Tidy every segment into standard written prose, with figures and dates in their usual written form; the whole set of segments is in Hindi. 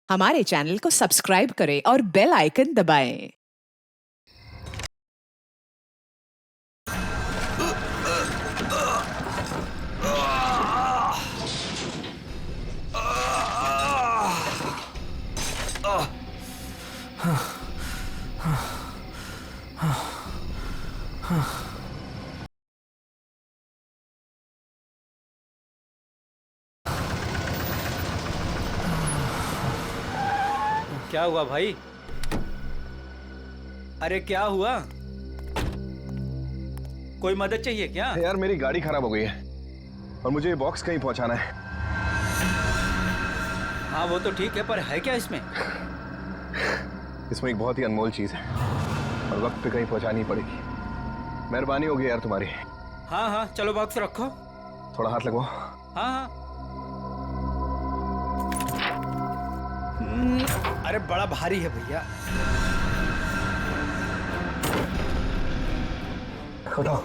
हमारे चैनल को सब्सक्राइब करें और बेल आइकन दबाएं। क्या हुआ भाई? अरे क्या हुआ? कोई मदद चाहिए क्या? यार मेरी गाड़ी खराब हो गई है और मुझे ये बॉक्स कहीं पहुंचाना है। हाँ वो तो ठीक है, पर है क्या इसमें? इसमें एक बहुत ही अनमोल चीज है और वक्त पे कहीं पहुंचानी पड़ेगी। मेहरबानी होगी यार तुम्हारी। हाँ हाँ चलो बॉक्स रखो। थोड़ा हाथ लगवाओ। हाँ हाँ। अरे बड़ा भारी है भैया। उठाओ।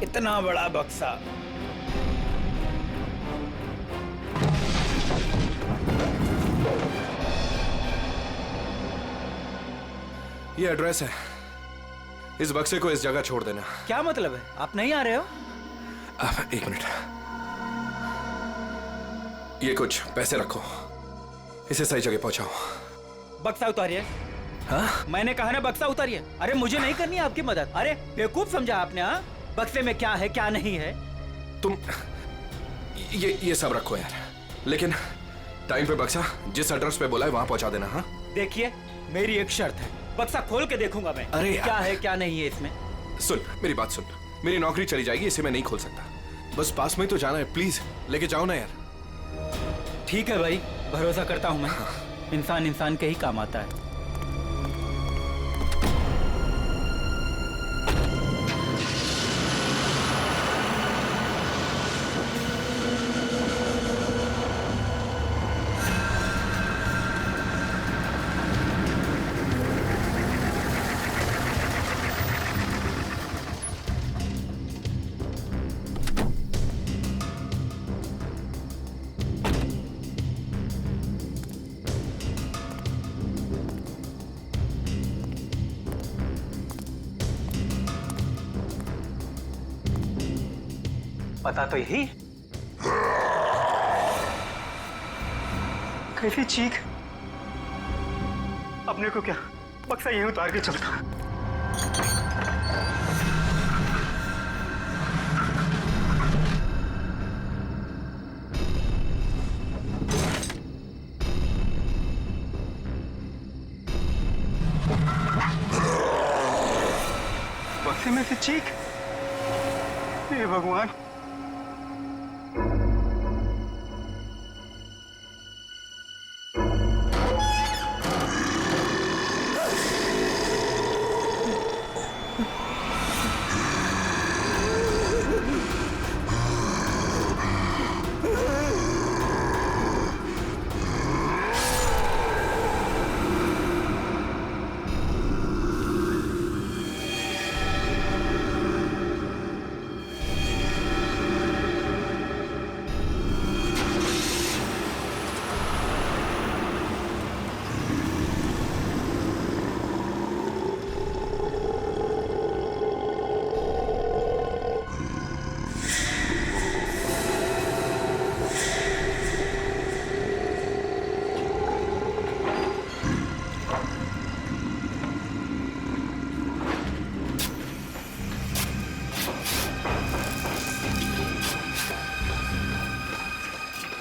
इतना बड़ा बक्सा। ये एड्रेस है, इस बक्से को इस जगह छोड़ देना। क्या मतलब है? आप नहीं आ रहे हो? अब एक मिनट, ये कुछ पैसे रखो, इसे सही जगह पहुंचाओ। बक्सा उतारिए। हाँ? मैंने कहा ना बक्सा उतारिए। अरे मुझे नहीं करनी आपकी मदद। अरे बेवकूफ समझा आपने? हाँ, बक्से में क्या है क्या नहीं है। तुम ये सब रखो यार, लेकिन टाइम पे बक्सा जिस एड्रेस पे बोला है वहां पहुंचा देना। हाँ देखिए मेरी एक शर्त है, बक्सा खोल के देखूंगा मैं। अरे यार। क्या है क्या नहीं है इसमें। सुन मेरी बात सुन, मेरी नौकरी चली जाएगी, इसे मैं नहीं खोल सकता। बस पास में ही तो जाना है, प्लीज लेके जाओ ना यार। ठीक है भाई, भरोसा करता हूं मैं। इंसान इंसान के ही काम आता है। पता तो यही। कैसी चीख! अपने को क्या बक्सा यहीं उतार के चलता। बक्से में से चीख! हे भगवान!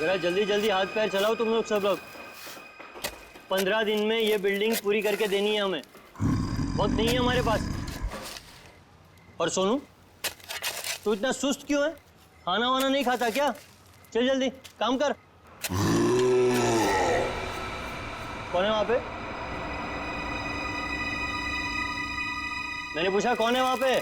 जरा जल्दी जल्दी हाथ पैर चलाओ तुम लोग सब लोग। 15 दिन में ये बिल्डिंग पूरी करके देनी है हमें, वक्त नहीं है हमारे पास। और सोनू, तू इतना सुस्त क्यों है? खाना वाना नहीं खाता क्या? चल जल्दी काम कर। कौन है वहां पे? मैंने पूछा कौन है वहां पे?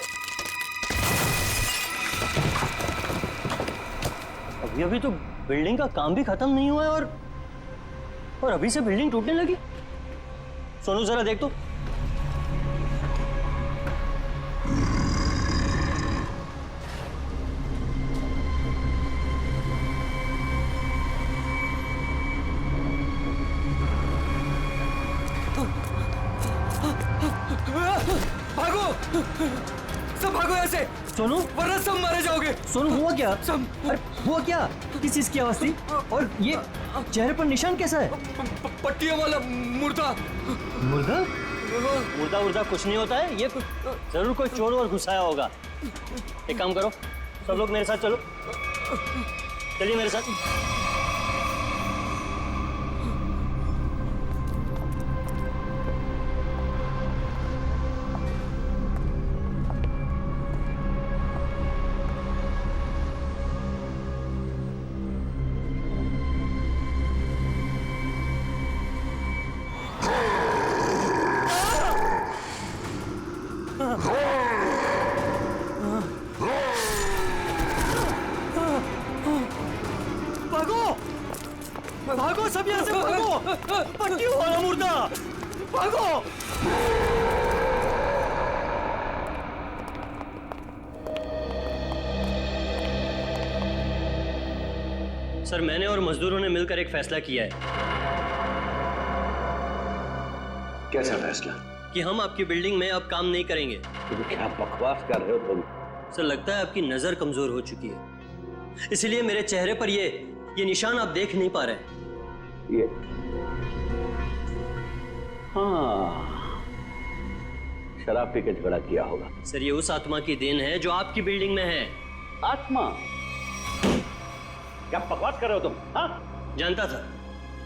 अभी तो बिल्डिंग का काम भी खत्म नहीं हुआ है और अभी से बिल्डिंग टूटने लगी। सोनू जरा देख तो। सब भागो ऐसे, सोनू, वरना सब मारे जाओगे। सोनू हुआ क्या? सब अरे हुआ क्या? किस चीज की आवाज थी? और ये चेहरे पर निशान कैसा है? पट्टियों वाला मुर्दा। मुर्दा? मुर्दा मुर्दा कुछ नहीं होता है, ये जरूर कोई चोर और घुसाया होगा। एक काम करो, सब लोग मेरे साथ चलो, चलिए मेरे साथ। भागो भागो, सब यहाँ से भागो, पट्टियों वाला मुर्दा, भागो। सर, मैंने और मजदूरों ने मिलकर एक फैसला किया है। कैसा फैसला? कि हम आपकी बिल्डिंग में अब काम नहीं करेंगे। तुम क्या बकवास कर रहे हो तुम? सर, लगता है आपकी नजर कमजोर हो चुकी है, इसलिए मेरे चेहरे पर ये निशान आप देख नहीं पा रहे। ये हाँ, शराब पी के झगड़ा किया होगा। सर, ये उस आत्मा की देन है जो आपकी बिल्डिंग में है। आत्मा? क्या बकवास कर रहे हो तुम? हाँ?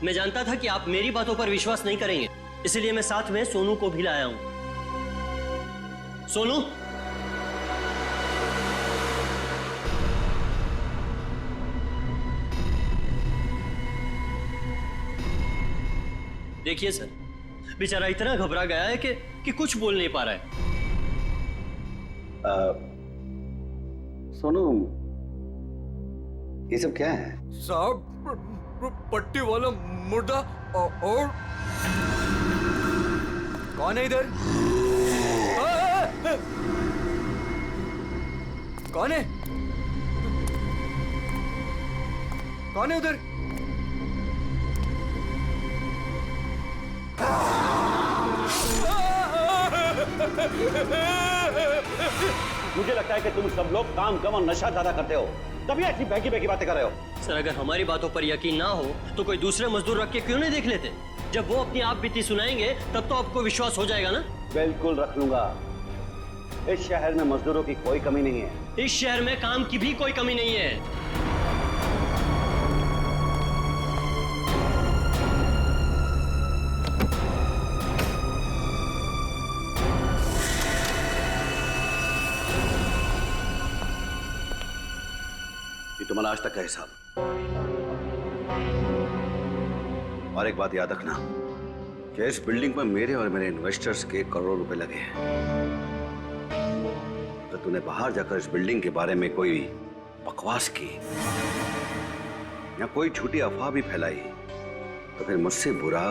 मैं जानता था कि आप मेरी बातों पर विश्वास नहीं करेंगे, इसलिए मैं साथ में सोनू को भी लाया हूं। सोनू, देखिए सर, बेचारा इतना घबरा गया है कि कुछ बोल नहीं पा रहा है। सोनू, ये सब क्या है? साहब, पट्टी वाला मुर्दा और कौन है इधर? कौन है? कौन है उधर? मुझे लगता है कि तुम सब लोग काम कम और नशा ज्यादा करते हो, तभी ऐसी बहकी बहकी बातें कर रहे हो। सर, अगर हमारी बातों पर यकीन ना हो तो कोई दूसरे मजदूर रख के क्यों नहीं देख लेते? जब वो अपनी आप बीती सुनाएंगे तब तो आपको विश्वास हो जाएगा ना। बिल्कुल रख लूंगा। इस शहर में मजदूरों की कोई कमी नहीं है। इस शहर में काम की भी कोई कमी नहीं है। ये तुम्हारा आज तक का हिसाब। और एक बात याद रखना कि इस बिल्डिंग पर मेरे और मेरे इन्वेस्टर्स के करोड़ों रुपए लगे हैं। तो तूने बाहर जाकर इस बिल्डिंग के बारे में कोई बकवास की या कोई झूठी अफवाह भी फैलाई तो फिर मुझसे बुरा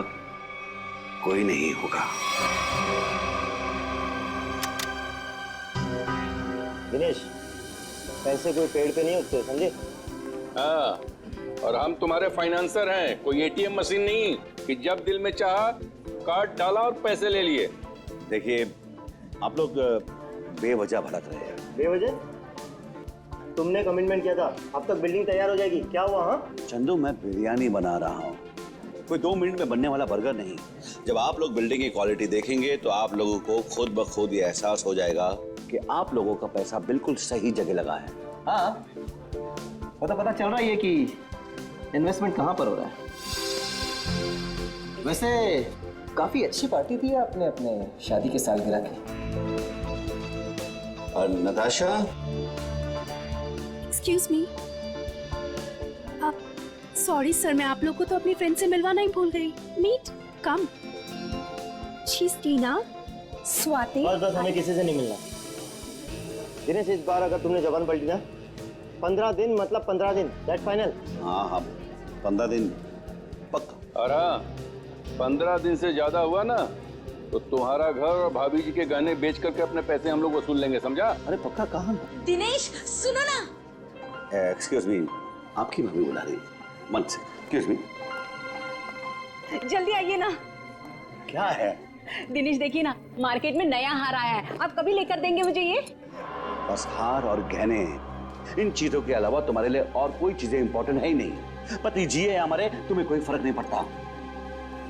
कोई नहीं होगा। दिनेश, पैसे कोई पेड़ पे नहीं उगते, समझे? हाँ, और हम तुम्हारे फाइनेंसर हैं, कोई एटीएम मशीन नहीं कि जब दिल में चाहा कार्ड डाला और पैसे ले लिए। देखिए, आप लोग बेवजह भड़क रहे हैं। बेवजह? तुमने कमिटमेंट किया था, अब तक बिल्डिंग तैयार हो जाएगी, क्या हुआ? हाँ चंदू, मैं बिरयानी बना रहा हूँ, कोई 2 मिनट में बनने वाला बर्गर नहीं। जब आप लोग बिल्डिंग की क्वालिटी देखेंगे तो आप लोगों को खुद ब खुद ये एहसास हो जाएगा कि आप लोगों का पैसा बिल्कुल सही जगह लगा है। हाँ, पता चल रहा है कि इन्वेस्टमेंट कहाँ पर हो रहा है। वैसे काफी अच्छी पार्टी थी आपने अपने शादी के सालगिरह की। और Natasha, excuse me, sorry sir, मैं आप लोग को तो अपनी फ्रेंड से मिलवाना ही भूल गई। Meet, come. She is Tina, Swati. बस हमें किसी से नहीं मिलना। दिनेश, इस बार अगर तुमने जबान पलटी ना, 15 दिन मतलब 15 दिन, दैट फाइनल। हाँ हाँ, 15 दिन पक्का। और हाँ, 15 दिन से ज्यादा हुआ ना तो तुम्हारा घर और भाभी जी के गहने बेच करके अपने पैसे हम लोग वसूल लेंगे, समझा? अरे पक्का कहाँ? दिनेश सुनो ना। एक्सक्यूज मी, आपकी भाभी बुला रही है। मन से, एक्सक्यूज मी। जल्दी आइए ना। क्या है? दिनेश देखिए ना, मार्केट में नया हार आया है, आप कभी लेकर देंगे मुझे ये? बस हार और गहने, इन चीजों के अलावा तुम्हारे लिए और कोई चीजें इंपॉर्टेंट है ही नहीं। पति जिए या मरे तुम्हें कोई फर्क नहीं पड़ता।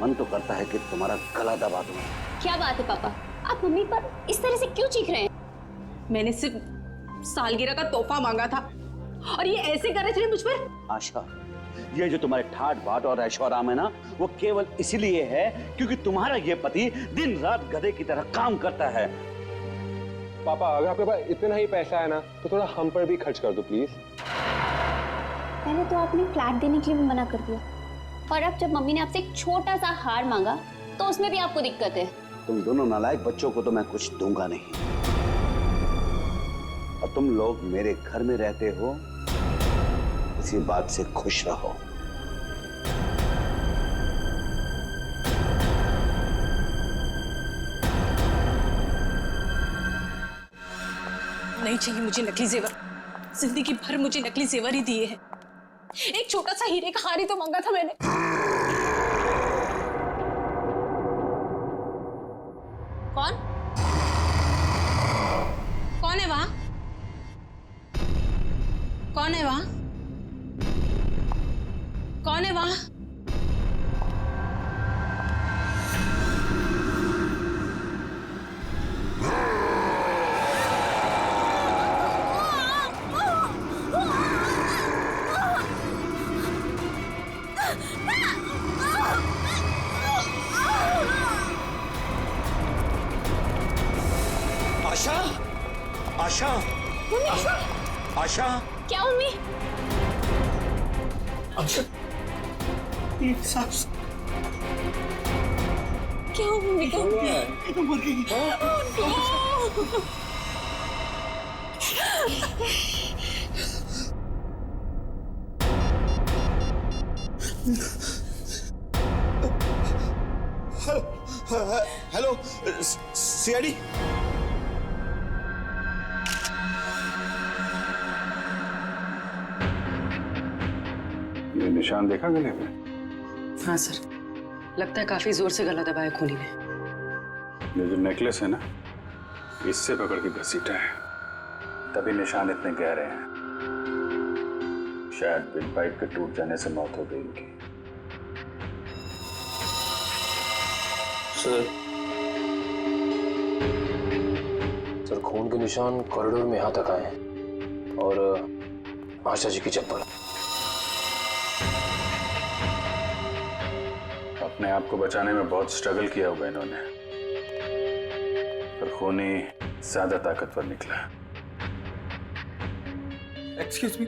मन तो करता है कि तुम्हारा गला दबा दूं। क्या बात है पापा, आप मम्मी पर इस तरह से क्यों चीख रहे हैं? मैंने सिर्फ सालगिरह का तोहफा मांगा था और ये ऐसे कर रहे थे मुझ पर। आशा, ये जो तुम्हारे ठाट बाट और ऐशो आराम है ना, वो केवल इसीलिए है क्योंकि तुम्हारा ये पति दिन रात गधे की तरह काम करता है। पापा, अगर आपके पास इतना ही पैसा है ना तो थोड़ा हम पर भी खर्च कर दो प्लीज। पहले तो आपने फ्लैट देने के लिए भी मना कर दिया, और अब जब मम्मी ने आपसे एक छोटा सा हार मांगा तो उसमें भी आपको दिक्कत है। तुम दोनों नालायक बच्चों को तो मैं कुछ दूंगा नहीं, और तुम लोग मेरे घर में रहते हो, इसी बात से खुश रहो। नहीं चाहिए मुझे नकली जेवर, जिंदगी भर मुझे नकली जेवर ही दिए हैं। एक छोटा सा हीरे का हार ही तो मांगा था मैंने। कौन कौन है वहां? कौन है वहां? कौन है वहां? आशा, आशा, आशा, आशा, क्या मम्मी? आशा, ये सांस क्या मम्मी को? मर गई। हेलो सीआईडी, ये निशान देखा गले में? हाँ सर, लगता है काफी जोर से गला दबाया खूनी ने। ये जो नेकलेस है ना, इससे पकड़ के घसीटा है, तभी निशान इतने गहरे हैं। शायद बिग पाइप के टूट जाने से मौत हो गई इनकी। सर खून के निशान कॉरिडोर में यहां तक आए हैं, और आशा जी की चप्पल। अपने आप को बचाने में बहुत स्ट्रगल किया होगा इन्होंने, पर खूनी ज्यादा ताकतवर निकला। Excuse me.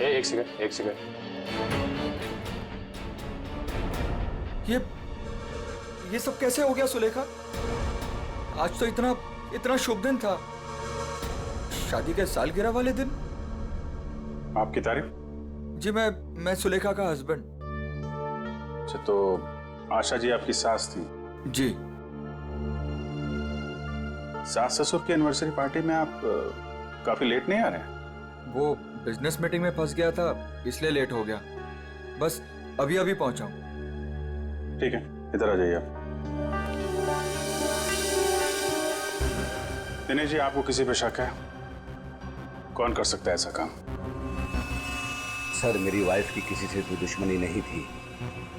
एक सेकंड। ये सब कैसे हो गया सुलेखा? आज तो इतना शुभ दिन था, शादी के सालगिरह वाले दिन। आपकी तारीफ? जी, मैं सुलेखा का हस्बैंड। अच्छा, तो आशा जी आपकी सास थी? जी। सास ससुर की एनिवर्सरी पार्टी में आप काफी लेट नहीं आ रहे हैं? वो बिजनेस मीटिंग में फंस गया था, इसलिए लेट हो गया। बस अभी पहुंचा हूं। ठीक है, इधर आ जाइए आप। दिनेश जी, आपको किसी पे शक है? कौन कर सकता है ऐसा काम? सर, मेरी वाइफ की किसी से कोई दुश्मनी नहीं थी।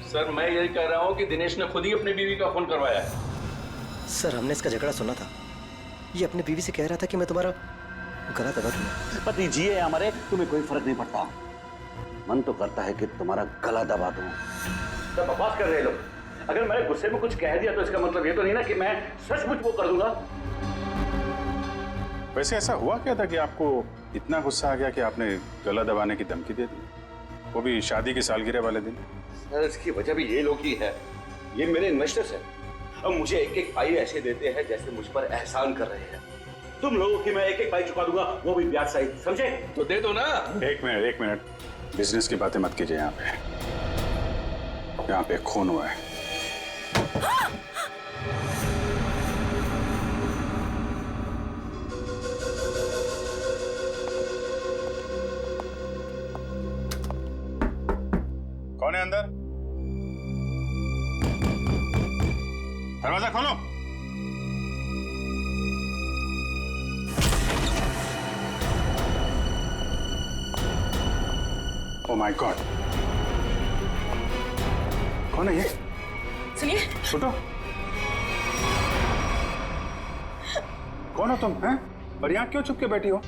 सर, मैं यही कह रहा हूँ कि दिनेश ने खुद ही अपनी बीवी का खून करवाया है। सर, हमने इसका झगड़ा सुना था। ये अपनी बीवी से कह रहा था कि मैं तुम्हारा गला दबा दूंगा। पति जिए या मरे तुम्हें कोई फर्क नहीं पड़ता। मन तो करता है कि तुम्हारा गला दबा दूं। तो बकवास कर रहे लोग। अगर मैंने गुस्से में कुछ कह दिया तो इसका मतलब ये तो नहीं ना कि मैं सचमुच वो कर दूंगा। वैसे ऐसा हुआ क्या था कि आपको इतना गुस्सा आ गया कि आपने गला दबाने की धमकी दे दी, वो भी शादी की सालगिरह वाले दिन? सर, इसकी वजह भी ये लोग ही है। ये मेरे इन्वेस्टर्स हैं। अब मुझे एक पाई ऐसे देते हैं जैसे मुझ पर एहसान कर रहे हैं। तुम लोगों की मैं एक पाई चुका दूंगा, वो भी ब्याज सहित, समझे? तो दे दो ना। एक मिनट, बिजनेस की बातें मत कीजिए। यहाँ पे खून हुआ है। कौन है अंदर? दरवाजा खोलो। ओह माय गॉड, कौन है ये? सुनिए। छोटो, कौन हो तुम हैं? और यहाँ क्यों छुप के बैठी हो?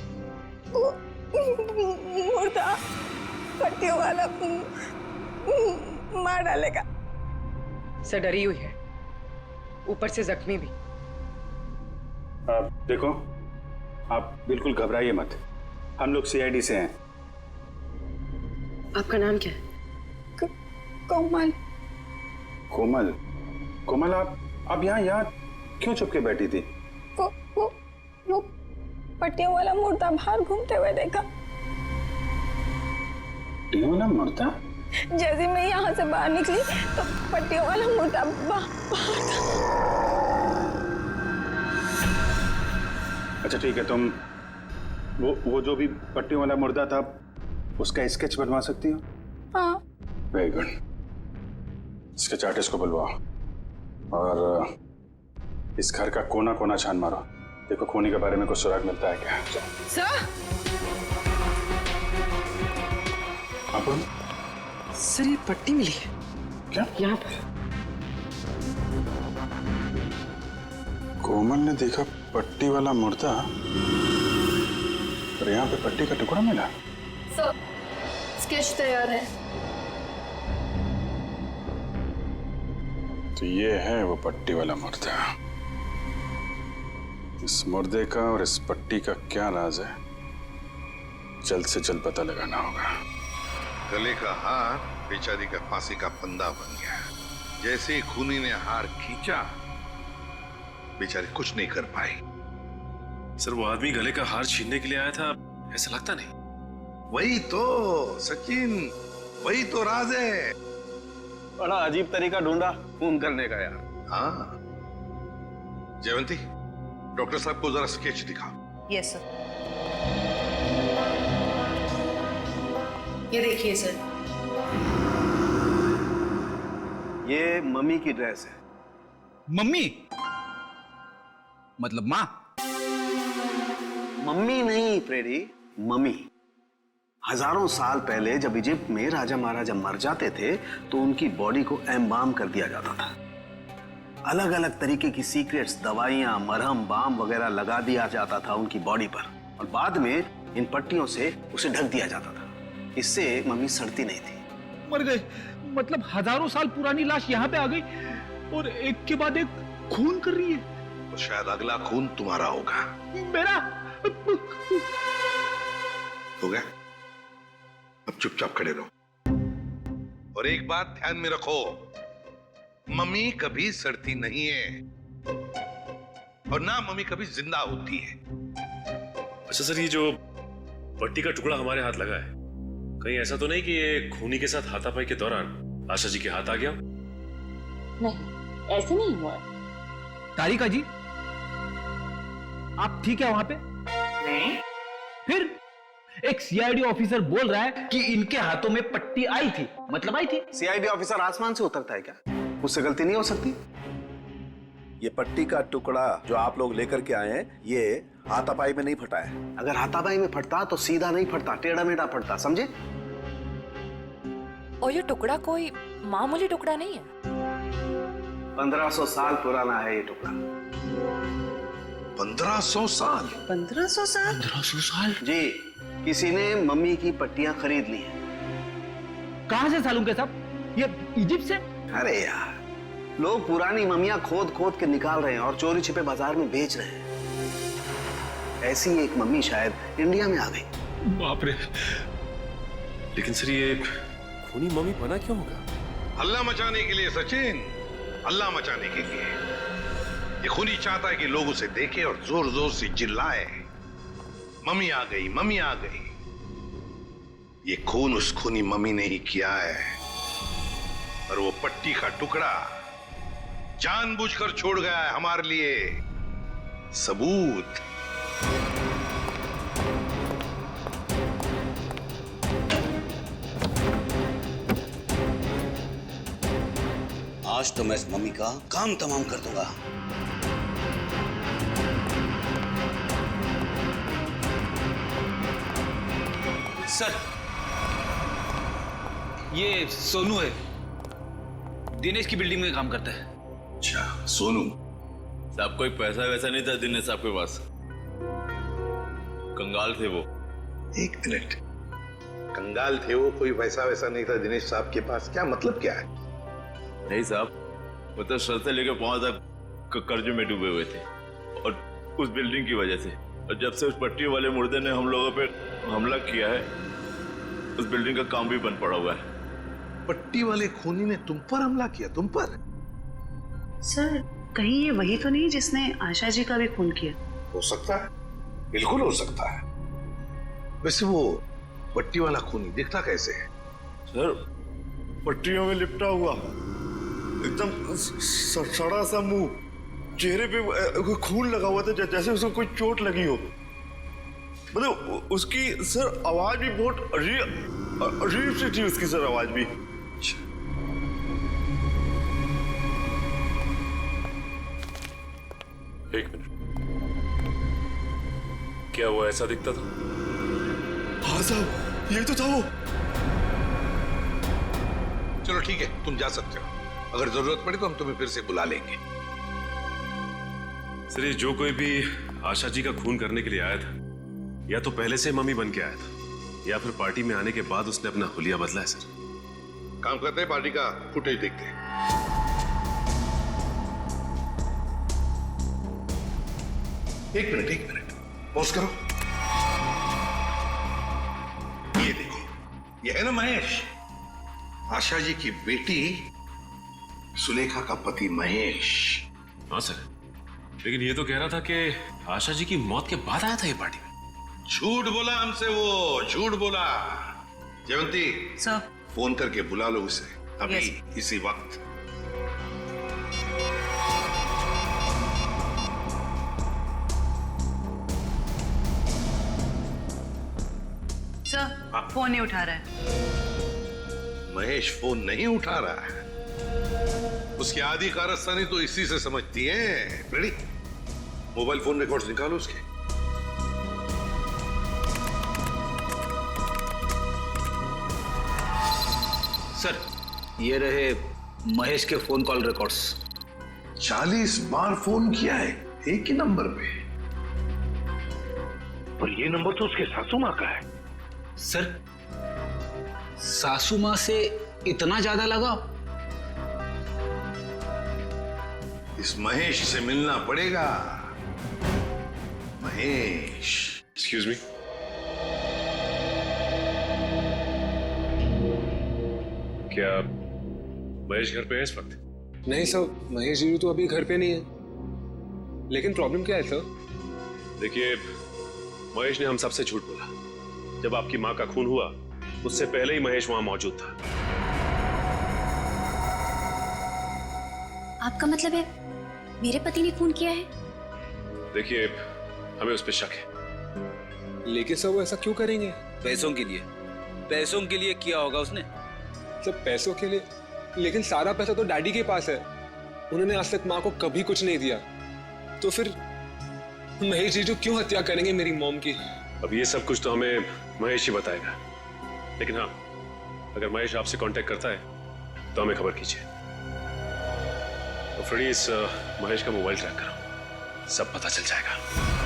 मुर्दा पट्टियों वाला मार डालेगा। सर डरी हुई है, ऊपर से जख्मी भी। देखो, आप बिल्कुल घबराइए मत। हम लोग सीआईडी से हैं। आपका नाम क्या है? कोमल। कोमल? कोमल, आप यहाँ क्यों छुप के बैठी थी? वो पट्टियों वाला मुर्दा बाहर घूमते हुए देखा। पट्टियों वाला मुर्दा? जैसे मैं यहाँ से बाहर निकली तो पट्टियों वाला मुर्दा बाहर था। अच्छा ठीक है, तुम वो जो भी पट्टियों वाला मुर्दा था उसका स्केच बनवा सकती हो? हाँ। Very good. स्केच आर्टिस्ट को बुलवाओ और इस घर का कोना कोना छान मारो। देखो खूनी के बारे में कुछ सुराग मिलता है क्या? सर! आप सर ये पट्टी मिली है। क्या? यहाँ पर। कोमल ने देखा पट्टी वाला मुर्दा और यहाँ पे पट्टी का टुकड़ा मिला। सर स्केच तैयार है। तो ये है वो पट्टी वाला मुर्दा। इस मुर्दे का और इस पट्टी का क्या राज है, जल्द से जल्द पता लगाना होगा। गले का हार बेचारी का फांसी का फंदा बन गया। जैसे ही खूनी ने हार खींचा, बेचारी कुछ नहीं कर पाई। सर वो आदमी गले का हार छीनने के लिए आया था, ऐसा लगता नहीं। वही तो सचिन, वही तो राज है। बड़ा अजीब तरीका ढूंढा खून करने का यार। हाँ जयवंती, डॉक्टर साहब को जरा स्केच दिखा। Yes sir. ये देखिए सर, ये मम्मी की ड्रेस है। मम्मी मतलब माँ? मम्मी नहीं प्रेडी, मम्मी। हजारों साल पहले जब इजिप्ट में राजा महाराजा मर जाते थे तो उनकी बॉडी को एम्बाम कर दिया जाता था। अलग अलग तरीके की सीक्रेट्स, दवाइयां, मरहम, बाम वगैरह लगा दिया जाता था उनकी बॉडी पर और बाद में इन पट्टियों से उसे ढक दिया जाता था। इससे मम्मी सड़ती नहीं थी। मर गए मतलब हजारों साल पुरानी लाश यहाँ पे आ गई और एक के बाद एक खून कर रही है। तो शायद अगला खून तुम्हारा होगा। मेरा हो गया? अब चुपचाप खड़े रहो और एक बात ध्यान में रखो, मम्मी कभी सड़ती नहीं है और ना मम्मी कभी जिंदा होती है। अच्छा सर, ये जो पट्टी का टुकड़ा हमारे हाथ लगा है, कहीं ऐसा तो नहीं कि ये खूनी के साथ हाथापाई के दौरान आशा जी के हाथ आ गया? नहीं, ऐसे नहीं हुआ। तारिका जी, आप ठीक है वहां पे? नहीं। फिर एक सीआईडी ऑफिसर बोल रहा है कि इनके हाथों में पट्टी आई थी, मतलब आई थी। सीआईडी ऑफिसर आसमान से उतरता है क्या? उससे गलती नहीं हो सकती। ये पट्टी का टुकड़ा जो आप लोग लेकर के आए हैं, ये हाथापाई में नहीं फटा है। अगर हाथापाई में फटता तो सीधा नहीं फटता, टेढ़ा मेढ़ा फटता, समझे? और ये टुकड़ा कोई मामूली टुकड़ा नहीं है। 1500 साल पुराना है ये टुकड़ा। 1500 साल? 1500 साल? 1500 साल? जी, किसी ने मम्मी की पट्टियां खरीद ली हैं। कहां से सालूं के साहब? ये इजिप्ट से? अरे यार, लोग पुरानी मम्मियां खोद खोद के निकाल रहे हैं और चोरी छिपे बाजार में बेच रहे हैं। ऐसी एक मम्मी शायद इंडिया में आ गई। बाप रे! लेकिन सर ये खूनी मम्मी बना क्यों होगा? हल्ला मचाने के लिए सचिन, हल्ला मचाने के लिए। ये खूनी चाहता है कि लोग उसे देखें और जोर जोर से चिल्लाए, मम्मी आ गई, मम्मी आ गई। ये खून उस खूनी मम्मी ने ही किया है और वो पट्टी का टुकड़ा जानबूझकर छोड़ गया है हमारे लिए सबूत। आज तो मैं इस मम्मी का काम तमाम कर दूंगा। सर, ये सोनू है, दिनेश की बिल्डिंग में काम करता है। अच्छा, सोनू साहब कोई पैसा वैसा नहीं था दिनेश साहब के पास, कंगाल थे वो। एक मिनट, कंगाल थे वो, कोई पैसा वैसा नहीं था दिनेश साहब के पास, क्या मतलब क्या है? नहीं साहब, वो तो सर से लेकर पांव तक कर्ज में डूबे हुए थे और उस बिल्डिंग की वजह से। और जब से उस पट्टी वाले मुर्दे ने हम लोगों पे हमला किया है, उस बिल्डिंग का काम भी बंद पड़ा हुआ है। पट्टी वाले खूनी ने तुम पर हमला किया? तुम पर? सर, कहीं ये वही तो नहीं जिसने आशा जी का भी खून किया? हो सकता है, बिल्कुल हो सकता है। वैसे वो पट्टी वाला खूनी दिखता कैसे है? सर, पट्टियों में लिपटा हुआ, एकदम सड़ा सा मुंह, चेहरे पे खून लगा हुआ था जैसे उसको कोई चोट लगी हो। मतलब उसकी सर आवाज भी बहुत अजीब सी थी, उसकी सर आवाज भी। एक मिनट, क्या वो ऐसा दिखता था? हाँ साहब, ये तो था वो। चलो ठीक है, तुम जा सकते हो। अगर जरूरत पड़ी तो हम तुम्हें फिर से बुला लेंगे। सर, ये जो कोई भी आशा जी का खून करने के लिए आया था, या तो पहले से मम्मी बन के आया था, या फिर पार्टी में आने के बाद उसने अपना हुलिया बदला है। सर, काम करते हैं, पार्टी का फुटेज देखते हैं। एक मिनट, पॉज करो। ये देखो, ये है ना महेश, आशा जी की बेटी सुलेखा का पति महेश। हाँ सर, लेकिन ये तो कह रहा था कि आशा जी की मौत के बाद आया था ये पार्टी में। झूठ बोला हमसे, वो झूठ बोला। जयवंती सर, फोन करके बुला लो उसे अभी, इसी वक्त। सर, फोन नहीं उठा रहा है। महेश फोन नहीं उठा रहा है, उसकी आधी कारस्तानी तो इसी से समझती है। रेडी, मोबाइल फोन रिकॉर्ड्स निकालो उसके। सर, ये रहे महेश के फोन कॉल रिकॉर्ड्स। 40 बार फोन किया है एक ही नंबर पे, और ये नंबर तो उसके सासू माँ का है। सर, सासू माँ से इतना ज्यादा लगाव? इस महेश से मिलना पड़ेगा। महेश। एक्सक्यूज मी, क्या महेश घर पे है इस वक्त? नहीं सर, महेश जी तो अभी घर पे नहीं है। लेकिन प्रॉब्लम क्या है सर? देखिए, महेश ने हम सबसे झूठ बोला। जब आपकी माँ का खून हुआ, उससे पहले ही महेश वहां मौजूद था। आपका मतलब है मेरे पति ने खून किया है? देखिए, हमें उस पर शक है। लेकिन सर वो ऐसा क्यों करेंगे? पैसों के लिए, पैसों के लिए किया होगा उसने। सब पैसों के लिए? लेकिन सारा पैसा तो डैडी के पास है, उन्होंने आज तक माँ को कभी कुछ नहीं दिया। तो फिर महेश जी जो क्यों हत्या करेंगे मेरी मॉम की? अब ये सब कुछ तो हमें महेश ही बताएगा। लेकिन हाँ, अगर महेश आपसे कांटेक्ट करता है तो हमें खबर कीजिए। तो फ्रेडी, इस महेश का मोबाइल ट्रैक करो, सब पता चल जाएगा।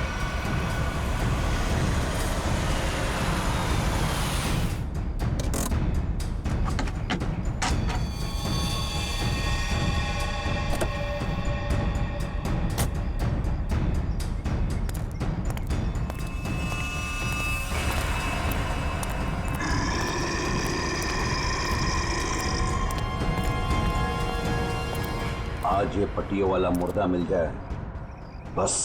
आज ये पट्टियों वाला मुर्दा मिल जाए बस।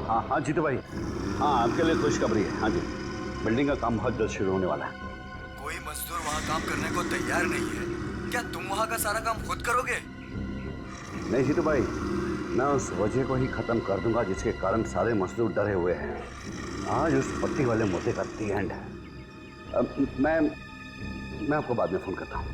हाँ हाँ जीतू भाई, हाँ आपके लिए खुशखबरी है। हाँ जी, बिल्डिंग का काम बहुत जल्द शुरू होने वाला है। कोई मजदूर वहाँ काम करने को तैयार नहीं है। क्या तुम वहाँ का सारा काम खुद करोगे? नहीं जीतू भाई, मैं उस वजह को ही खत्म कर दूंगा जिसके कारण सारे मजदूर डरे हुए हैं। आज उस पट्टी वाले मुद्दे का दी एंड है। मैं आपको बाद में फोन करता हूँ।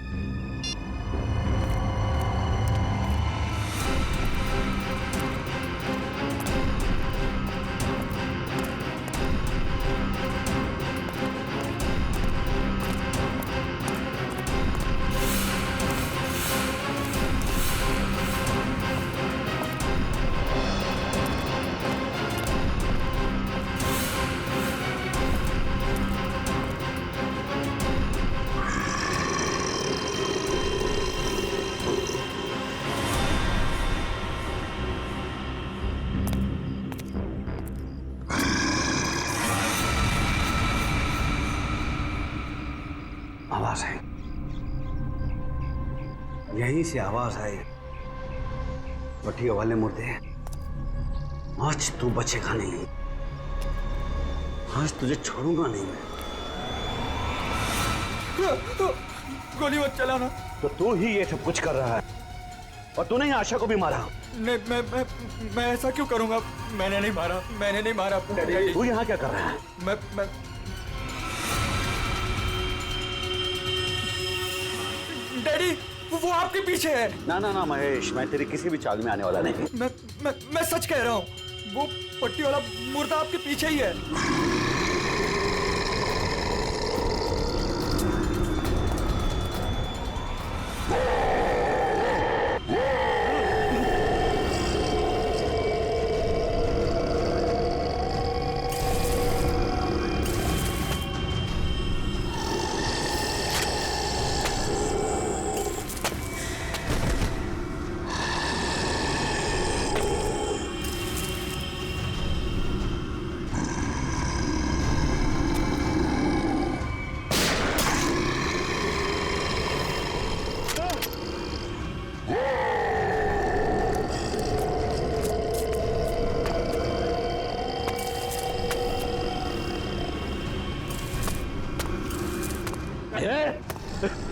आवाज आई, यहीं से आवाज आई। पट्टियों वाले मुर्दे, आज तू बचेगा नहीं, आज तुझे छोड़ूंगा नहीं मैं। गोली मत चलाना। तो तू ही ये सब कुछ कर रहा है और तूने ही आशा को भी मारा। नहीं, मैं ऐसा क्यों करूंगा? मैंने नहीं मारा। तू यहाँ क्या कर रहा है? मैं डैडी, वो आपके पीछे है। ना महेश, मैं तेरी किसी भी चाल में आने वाला नहीं। मैं सच कह रहा हूँ, वो पट्टी वाला मुर्दा आपके पीछे ही है।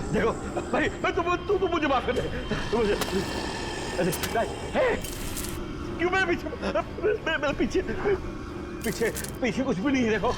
देखो भाई, तू मुझे माफ कर दे। क्यों मेरे पीछे पीछे कुछ भी नहीं है। देखो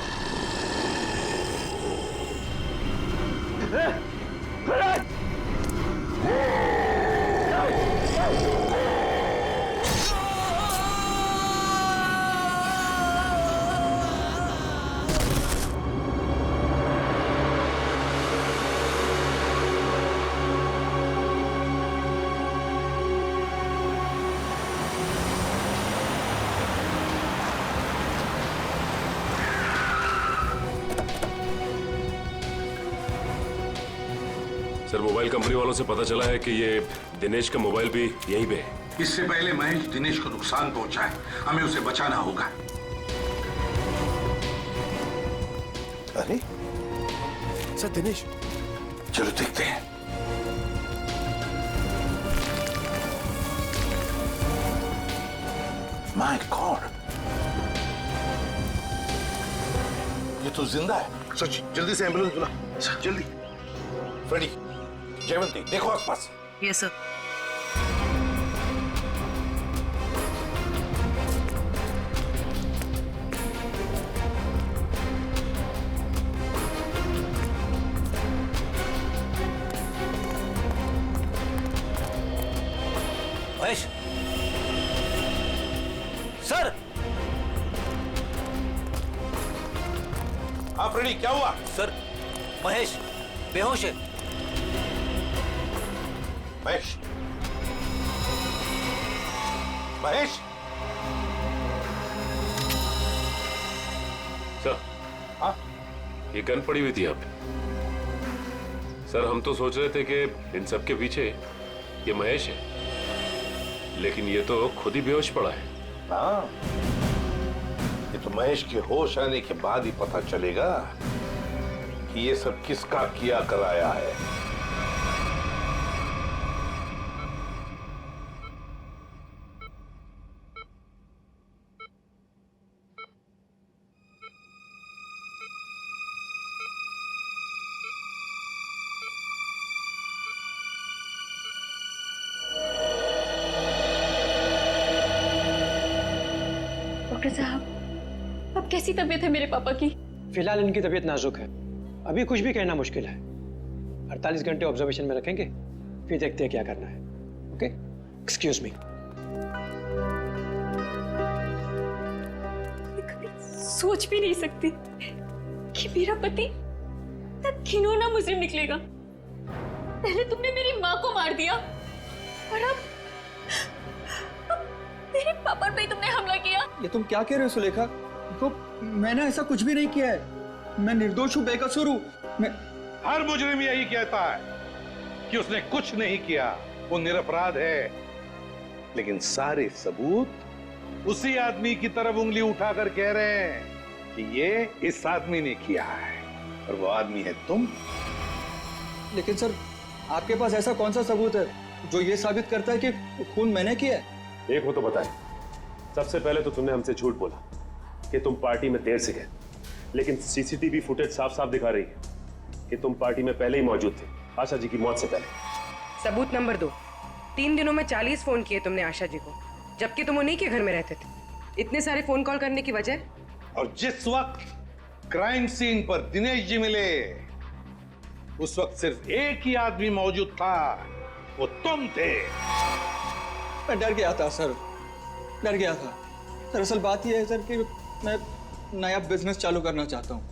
सर, मोबाइल कंपनी वालों से पता चला है कि ये दिनेश का मोबाइल भी यहीं पे है। इससे पहले महेश दिनेश को नुकसान पहुंचाए, हमें उसे बचाना होगा। अरे सर, दिनेश। चलो देखते हैं। माय गॉड, ये तो जिंदा है। सच, जल्दी से एम्बुलेंस बुला, जल्दी। फ्रेडी, जयवंती, देखो आसपास। Yes sir. महेश सर। हाँ फ्रेडी, क्या हुआ? सर, महेश बेहोश है। महेश, महेश। सर, हाँ? ये गन पड़ी हुई थी अब। सर, हम तो सोच रहे थे कि इन सब के पीछे ये महेश है, लेकिन ये तो खुद ही बेहोश पड़ा है। हाँ, ये तो महेश के होश आने के बाद ही पता चलेगा कि ये सब किसका किया कराया है। डॉक्टर साहब, अब कैसी तबीयत है मेरे पापा की? फिलहाल इनकी तबीयत नाजुक है, अभी कुछ भी कहना मुश्किल है। 48 घंटे ऑब्जर्वेशन में रखेंगे, फिर देखते हैं क्या करना है। Okay, excuse me. सोच भी नहीं सकती कि मेरा पति इतना घिनौना मुजरिम निकलेगा। पहले तुमने मेरी माँ को मार दिया और अब मेरे पापा पे तुमने हमला किया। ये तुम क्या कह रहे हो सुलेखा? तो मैंने ऐसा कुछ भी नहीं किया है, मैं निर्दोष हूँ, बेकसूर हूँ। मैं हर मुजरिम यही कहता है कि उसने कुछ नहीं किया, वो निरपराध है। लेकिन सारे सबूत उसी आदमी की तरफ उंगली उठाकर कह रहे हैं कि ये इस आदमी ने किया है, और वो आदमी है तुम। लेकिन सर, आपके पास ऐसा कौन सा सबूत है जो ये साबित करता है कि खून मैंने किया है? एक हो तो बताए। सबसे पहले तो तुमने हमसे झूठ बोला कि तुम पार्टी में देर से गए, लेकिन सीसीटीवी फुटेज साफ साफ दिखा रही है कि तुम पार्टी में पहले ही मौजूद थे, आशा जी की मौत से पहले। सबूत नंबर 2, 3 दिनों में 40 फोन किए तुमने आशा जी को, जबकि तुम उन्हीं के घर में रहते थे। इतने सारे फोन कॉल करने की वजह? और जिस वक्त क्राइम सीन पर दिनेश जी मिले, उस वक्त सिर्फ एक ही आदमी मौजूद था, वो तुम थे। मैं डर गया था सर, डर गया था। दरअसल बात यह है सर कि मैं नया बिजनेस चालू करना चाहता हूँ,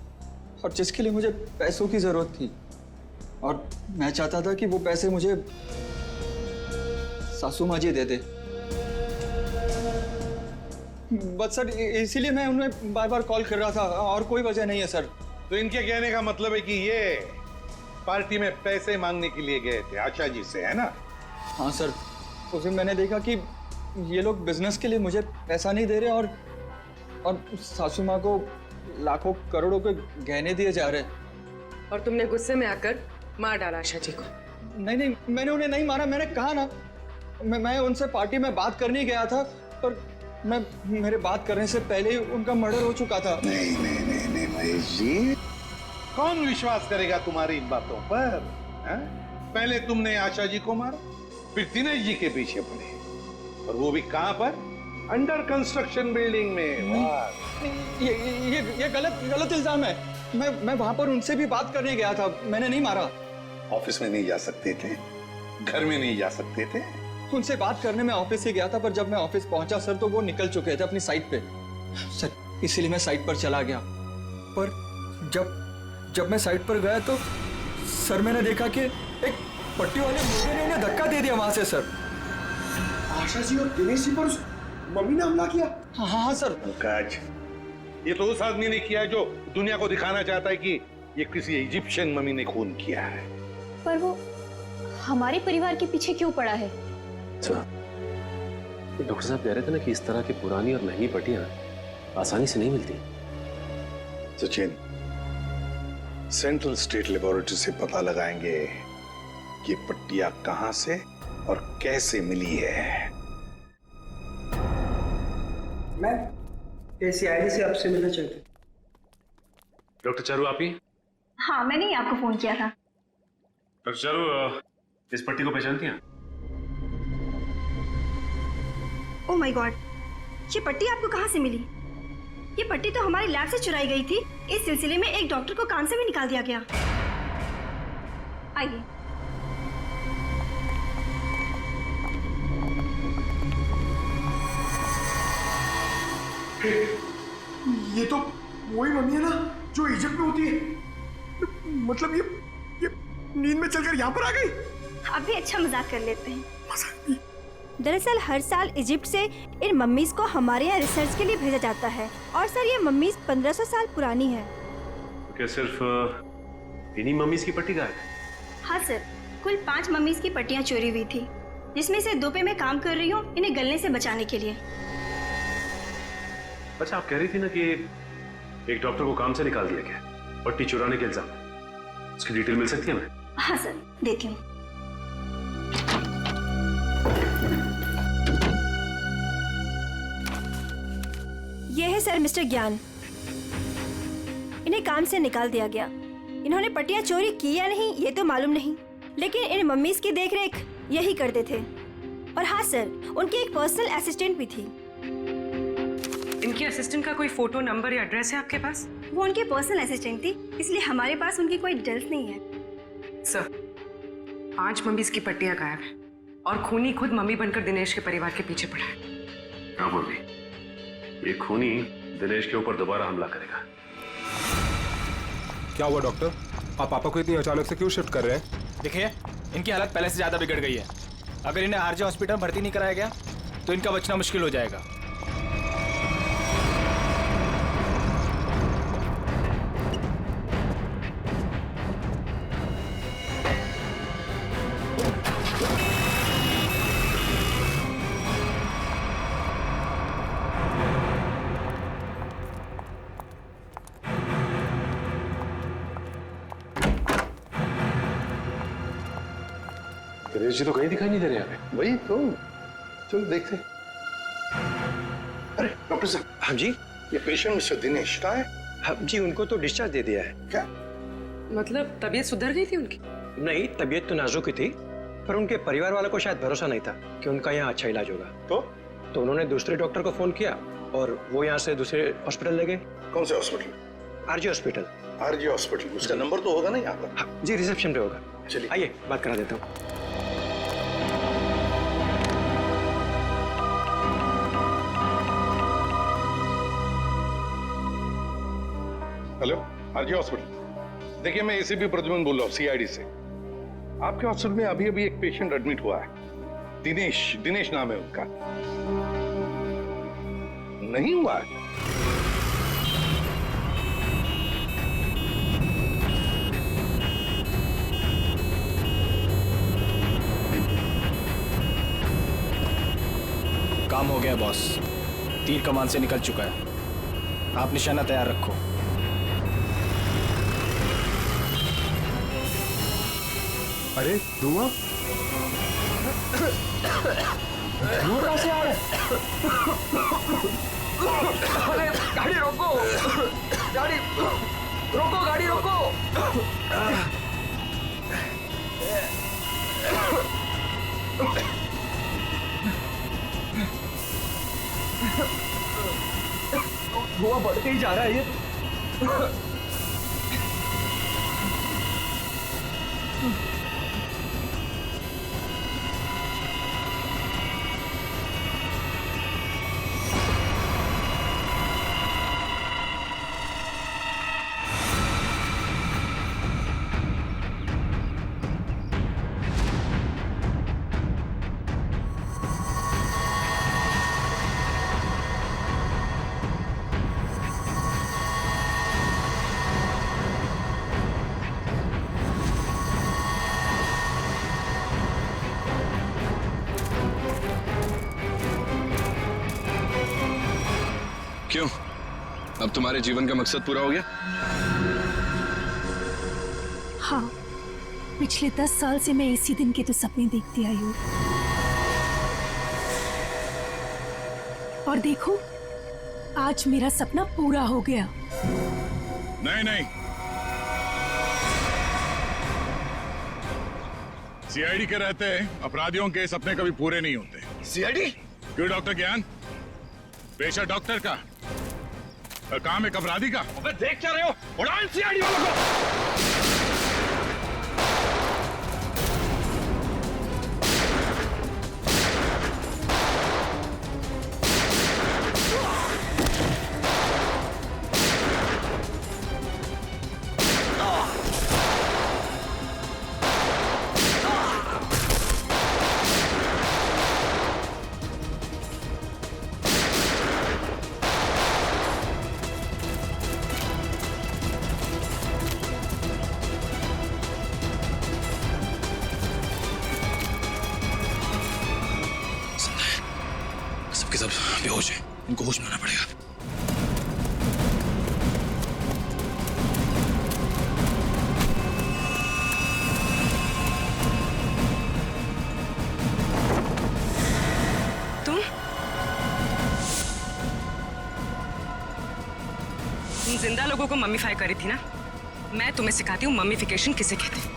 और जिसके लिए मुझे पैसों की जरूरत थी, और मैं चाहता था कि वो पैसे मुझे सासू माँ जी दे दे। बस सर, इसीलिए मैं उन्हें बार बार कॉल कर रहा था, और कोई वजह नहीं है सर। तो इनके कहने का मतलब है कि ये पार्टी में पैसे मांगने के लिए गए थे आशा जी से, है ना? हाँ सर, उस दिन मैंने देखा कि ये लोग बिजनेस के लिए मुझे पैसा नहीं दे रहे, और सासू माँ को लाखों करोड़ों के गहने दिए जा रहे। और तुमने गुस्से में आकर मार डाला आशा जी को? नहीं नहीं, मैंने उन्हें नहीं मारा। मैंने कहा ना, मैं उनसे पार्टी में बात करने गया था, पर मेरे बात करने से पहले ही उनका मर्डर हो चुका था। नहीं महेश जी, कौन विश्वास करेगा तुम्हारी इन बातों पर? पहले तुमने आशा जी को मारा, फिर दिनेश जी के पीछे पड़े, और वो भी कहां पर? अंडर कंस्ट्रक्शन बिल्डिंग में। ये गलत इल्जाम है। मैं वहां पर उनसे भी बात करने गया था, मैंने नहीं मारा। ऑफिस में नहीं जा सकते थे, घर में नहीं जा सकते थे? उनसे बात करने में ऑफिस से गया था, पर जब मैं ऑफिस पहुंचा सर, तो वो निकल चुके थे अपनी साइट पे सर, इसीलिए मैं साइट पर चला गया। पर जब मैं साइट पर गया तो सर, मैंने देखा कि एक पट्टी वाले मुर्गे ने उन्हें धक्का दे दिया वहां से सर। आशा जी और दिनेश जी पर मम्मी ने हमला किया? हाँ सर। पंकज, ये तो उस आदमी ने किया है जो दुनिया को दिखाना चाहता है कि ये किसी इजिप्शियन मम्मी ने खून किया है। पर वो हमारे परिवार के पीछे क्यों पड़ा है? डॉक्टर साहब कह रहे थे ना कि इस तरह की पुरानी और महंगी पट्टियां आसानी से नहीं मिलती। सचिन, सेंट्रल स्टेट लेबोरेटरी से पता लगाएंगे कि पट्टियां कहां से और कैसे मिली है। मैं ACID से आपसे मिलना चाहती हूँ। डॉक्टर चारू, आप ही? हाँ, मैंने ही आपको फोन किया था। डॉक्टर चारू, इस पट्टी को पहचानती हैं? ओह माय गॉड, ये पट्टी आपको कहाँ से मिली? ये पट्टी तो हमारी लैब से चुराई गई थी। इस सिलसिले में एक डॉक्टर को काम से भी निकाल दिया गया। आइए। ये तो वही मम्मी है ना जो इजिप्ट में होती है। मतलब ये नींद में चलकर यहाँ पर आ गई। आप भी अच्छा मजाक कर लेते हैं। दरअसल हर साल इजिप्ट से इन मम्मीज को हमारे यहाँ रिसर्च के लिए भेजा जाता है, और सर ये मम्मीज 1500 साल पुरानी है। क्या सिर्फ इन्हीं मम्मीज की पट्टी गायब है? हाँ सर, कुल 5 मम्मीज की पट्टियाँ चोरी हुई थी, जिसमें से 2 पे मैं काम कर रही हूँ इन्हें गलने से बचाने के लिए। अच्छा, आप कह रही थी ना कि एक डॉक्टर को काम से निकाल दिया गया पट्टी चुराने के इल्जाम में, उसकी डिटेल मिल सकती है हमें? हाँ सर, देती हूँ। ये है सर मिस्टर ज्ञान, इन्हें काम से निकाल दिया गया। इन्होंने पट्टियां चोरी की या नहीं ये तो मालूम नहीं, लेकिन इन मम्मीज की देखरेख यही करते थे। और हाँ सर, उनकी एक पर्सनल असिस्टेंट भी थी। इनकी असिस्टेंट का कोई फोटो, नंबर या एड्रेस है आपके पास? वो उनकी पर्सनल असिस्टेंट थी, इसलिए हमारे पास उनकी कोई डिटेल्स नहीं है। सर, 5 मम्मीज की पट्टियां गायब है और खूनी खुद मम्मी बनकर दिनेश के परिवार के पीछे पड़ा है। हाँ मम्मी, ये खूनी दिनेश के ऊपर दोबारा हमला करेगा। क्या हुआ डॉक्टर? आप पापा को इतनी अचानक से क्यों शिफ्ट कर रहे हैं? देखिए, इनकी हालत पहले से ज्यादा बिगड़ गई है। अगर इन्हें आरजे हॉस्पिटल भर्ती नहीं कराया गया तो इनका बचना मुश्किल हो जाएगा। दिनेश जी तो कहीं दिखाई नहीं दे रहे हमें। वही तो, चलो देखते। अरे डॉक्टर साहब। हाँ जी। ये पेशेंट मिस्टर दिनेश कहाँ है? हाँ जी, उनको तो डिस्चार्ज दे दिया है। क्या मतलब तबीयत सुधर गई थी उनकी? नहीं, तबीयत तो नाजुक ही थी, पर उनके परिवार वालों को शायद भरोसा नहीं था कि उनका यहाँ अच्छा इलाज होगा। तो उन्होंने दूसरे डॉक्टर को फोन किया और वो यहाँ से दूसरे हॉस्पिटल ले गए। कौन से hospital? RJ hospital. RJ hospital, उसका नंबर तो होगा ना यहाँ पर? हाँ जी, रिसेप्शन पे होगा। चलिए आइए बात करा देता हूँ। Hello, RJ hospital. देखिए, मैं एसीपी प्रद्युमन बोल रहा हूँ, सीआईडी से। आपके हॉस्पिटल में अभी अभी एक पेशेंट एडमिट हुआ है। दिनेश नाम है उनका। नहीं हुआ है? काम हो गया बॉस, तीर कमान से निकल चुका है। आप निशाना तैयार रखो। अरे धुआं कहाँ से आ रहा है? अरे गाड़ी रोको, गाड़ी रोको, गाड़ी रोको। धुआं बढ़ते ही जा रहा है ये। क्यों, अब तुम्हारे जीवन का मकसद पूरा हो गया? हाँ, पिछले 10 साल से मैं इसी दिन के तो सपने देखती आई हूँ। और देखो, आज मेरा सपना पूरा हो गया। नहीं, सीआईडी के रहते अपराधियों के सपने कभी पूरे नहीं होते। सीआईडी? क्यों डॉक्टर ज्ञान? पेशा डॉक्टर का और काम एक अपराधी का। अबे देख क्या रहे हो? उड़ाओ इन सीआईडी वालों को। सबके सब बेहोश हैं, इनको होश में आना पड़ेगा। तुम जिंदा लोगों को मम्मीफाई करी थी ना? मैं तुम्हें सिखाती हूँ मम्मीफिकेशन किसे कहते हैं।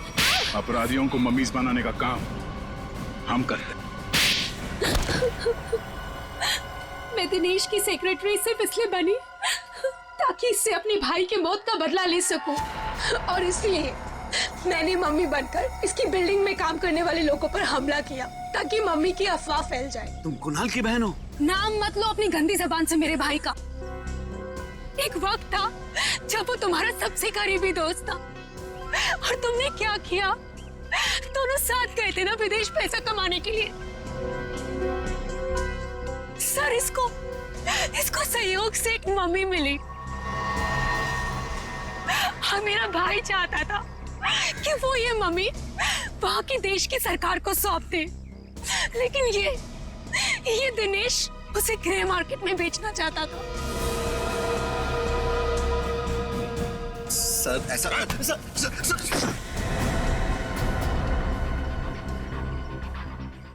अपराधियों को मम्मीज बनाने का काम हम करते हैं। मैं दिनेश की सेक्रेटरी सिर्फ इसलिए बनी ताकि इससे अपने भाई के मौत का बदला ले सकूं, और इसलिए मैंने मम्मी बनकर इसकी बिल्डिंग में काम करने वाले लोगों पर हमला किया ताकि मम्मी की अफवाह फैल जाए। तुम कुणाल की बहन हो? नाम मत लो अपनी गंदी जबान से मेरे भाई का। एक वक्त था जब वो तुम्हारा सबसे करीबी दोस्त था, और तुमने क्या किया? दोनों साथ गए थे ना विदेश पैसा कमाने के लिए। सर, इसको सहयोग से एक मम्मी मिली, और मेरा भाई चाहता था कि वो ये मम्मी वहां की देश की सरकार को सौंप दे, लेकिन ये दिनेश उसे ग्रे मार्केट में बेचना चाहता था। सर ऐसा सर।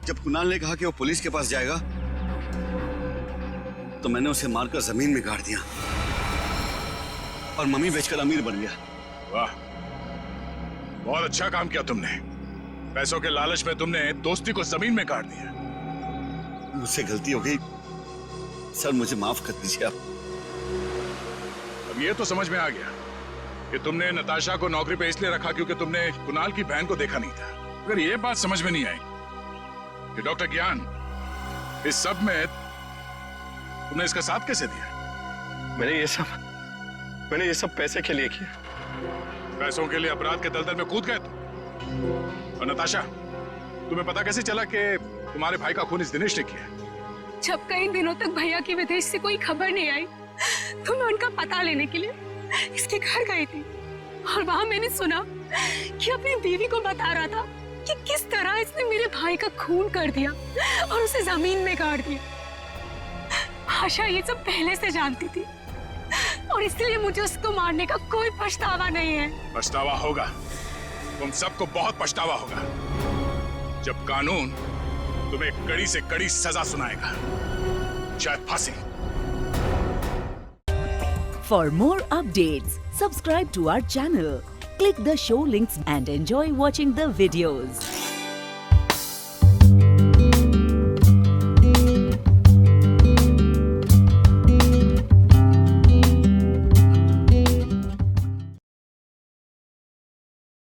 जब कुणाल ने कहा कि वो पुलिस के पास जाएगा तो मैंने उसे मारकर जमीन में गाड़ दिया और मम्मी बेचकर अमीर बन गया। वाह, बहुत अच्छा काम किया तुमने। पैसों के लालच में तुमने दोस्ती को जमीन में गाड़ दिया। मुझसे गलती हो गई सर, मुझे माफ कर दीजिए आप। अब ये तो समझ में आ गया कि तुमने नताशा को नौकरी पे इसलिए रखा क्योंकि तुमने कुणाल की बहन को देखा नहीं था। अगर ये बात समझ में नहीं आई कि डॉक्टर ज्ञान इस सब में तुमने इसका साथ कैसे दिया? मैंने ये सब पैसे के लिए किया। पैसों के लिए अपराध के दलदल में कूद गए तुम। और नताशा, तुम्हें पता कैसे चला कि तुम्हारे भाई का खून इस दिनेश ने किया? जब कई दिनों तक भैया की विदेश से कोई खबर नहीं आई तो मैं उनका पता लेने के लिए इसके घर गई थी, और वहां मैंने सुना कि अपनी बीवी को बता रहा था कि किस तरह इसने मेरे भाई का खून कर दिया और उसे जमीन में गाड़ दिया। आशा ये सब पहले से जानती थी, और इसलिए मुझे उसको मारने का कोई पछतावा नहीं है। पछतावा होगा, तुम सबको बहुत पछतावा होगा जब कानून तुम्हें कड़ी से कड़ी सजा सुनाएगा, शायद फांसी। For more updates, subscribe to our channel, click the show links and enjoy watching the videos.